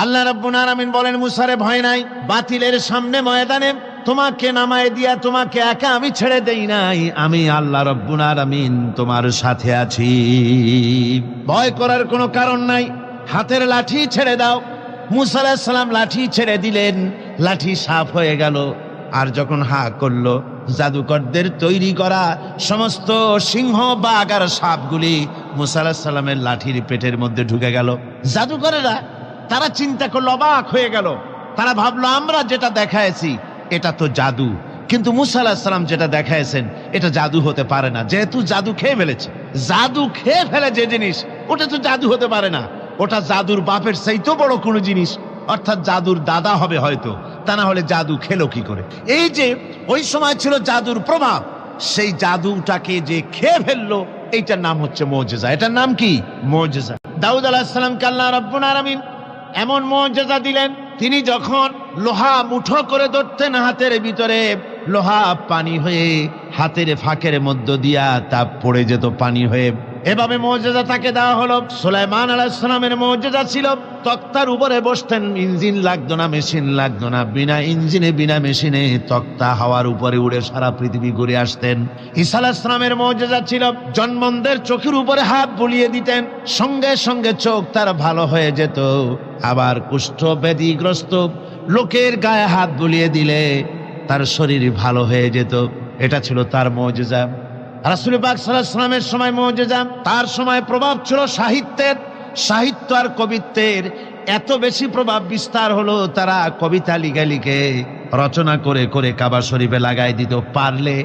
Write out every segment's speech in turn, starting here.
আল্লাহ রাব্বুল আলামিন বলেন, মুসারে ভয় নাই, বাতিলের সামনে ময়দানে তোমাকে নামায় দিয়া তোমাকে একা আমি ছেড়ে দেই নাই, আমি আল্লাহ রাব্বুল আলামিন তোমার সাথে আছি, ভয় করার কোনো কারণ নাই, হাতের লাঠি ছেড়ে দাও। মুসা আলাইহিস সালাম লাঠি ছেড়ে দিলেন, লাঠি সাফ হয়ে গেল। আর যখন হা করলো, জাদুকরদের তৈরি করা সমস্ত সিংহ বাঘ আর সাপগুলি মুসা আলাইহিস সালামের লাঠির পেটের মধ্যে ঢুকে গেল। জাদুকরেরা তারা চিন্তা করলো, অবাক হয়ে গেল। তারা ভাবলো আমরা যেটা দেখাইছি এটা তো জাদু, কিন্তু মুসা আলাইহিস সালাম যেটা দেখাইছেন এটা জাদু হতে পারে না, যেহেতু জাদু খেয়ে ফেলেছে। জাদু খেয়ে ফেলে যে জিনিস ওটা তো জাদু হতে পারে না, ওটা জাদুর বাপের চাইতেও বড় কোনো জিনিস, অর্থাৎ জাদুর দাদা হবে হয়তো, তা না হলে জাদু খেলো কি করে? এই যে ওই সময় ছিল জাদুর প্রভাব, সেই জাদুটাকে যে খেয়ে ফেললো, এইটার নাম হচ্ছে মুজিজা। এটার নাম কি? মুজিজা। দাউদ আলাইহিস সালামকে আল্লাহ রাব্বুল আলামিন এমন মুজিজা দিলেন, তিনি যখন লোহা মুঠো করে ধরতেন হাতের ভিতরে, লোহা পানি হয়ে হাতের ফাঁকের মধ্য দিয়া তা পড়ে যেত পানি হয়ে। এভাবে মুজিজা তাকে দেওয়া হলো। সুলাইমান আলাইহিস সালামের মুজিজা ছিল তক্তার উপরে বসতেন, ইঞ্জিন লাগতো না, মেশিন লাগতো না, বিনা ইঞ্জিনে বিনা মেশিনে তক্তা হাওয়ার উপরে উড়ে সারা পৃথিবী ঘুরে আসতেন। ঈসা আলাইহিস সালামের মুজিজা ছিল জন্মদের চোখের উপরে হাত বুলিয়ে দিতেন, সঙ্গে সঙ্গে চোখ তার ভালো হয়ে যেত। আবার কুষ্ঠ ব্যাধিগ্রস্ত লোকের গায়ে হাত বুলিয়ে দিলে তার শরীর ভালো হয়ে যেত। এটা ছিল তার মুজিজা। রাসূল পাক সাল্লাল্লাহু আলাইহি ওয়াসাল্লামের সময় মুজিজা, তার সময় প্রভাব ছিল সাহিত্যের, সাহিত্য আর কবিত্বের এত বেশি প্রভাব বিস্তার হলো, তারা কবিতা লিখে লিখে রচনা করে করে কাবা শরীফে লাগাই দিত। পারলে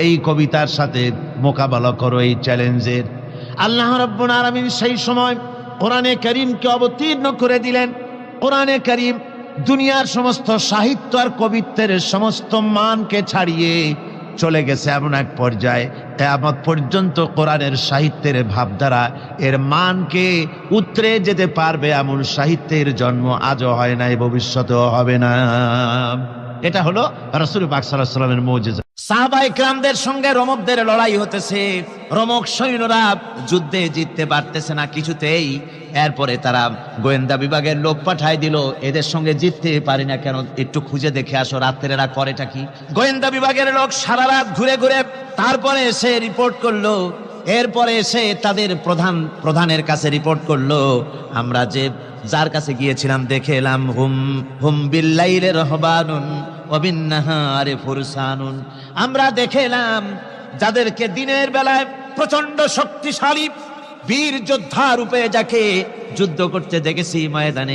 এই কবিতার সাথে মোকাবেলা করো এই চ্যালেঞ্জের। আল্লাহ রাব্বুল আলামিন সেই সময় কোরআনে কারীমকে অবতীর্ণ করে দিলেন। কোরআনে কারীম দুনিয়ার সমস্ত সাহিত্য আর কবিত্বের সমস্ত মানকে ছাড়িয়ে চলে গেছে এমন এক পর্যায়ে, কিয়ামত পর্যন্ত কোরআনের সাহিত্যের ভাবধারা এর মানকে উতরে যেতে পারবে এমন সাহিত্যের জন্ম আজও হয় নাই, ভবিষ্যতেও হবে না। এটা হলো রাসূল পাক সাল্লাল্লাহু আলাইহি ওয়াসাল্লামের মুজিজা। সাহাবায়ে কেরামদের সঙ্গে রোমকদের লড়াই হতেছে, রোমক সৈন্যরা যুদ্ধে জিততে পারতেছে না কিছুতেই। এরপরে তারা গোয়েন্দা বিভাগের লোক পাঠায় দিল, এদের সঙ্গে জিততে পারি না কেন, একটু খুঁজে দেখে আসো রাত্রে এরা করেটা কি। গোয়েন্দা বিভাগের লোক সারা রাত ঘুরে ঘুরে তারপরে এসে রিপোর্ট করলো। এরপরে এসে তাদের প্রধানের কাছে রিপোর্ট করলো, আমরা যার কাছে গিয়েছিলাম দেখে এলাম হুম বিল্লাইলি রাহবানুন ওয়া বিন্নাহারি ফুরসানুন, আমরা দেখে এলাম যাদেরকে দিনের বেলায় প্রচন্ড শক্তিশালী বীর যোদ্ধা রূপে যাকে যুদ্ধ করতে দেখেছি ময়দানে,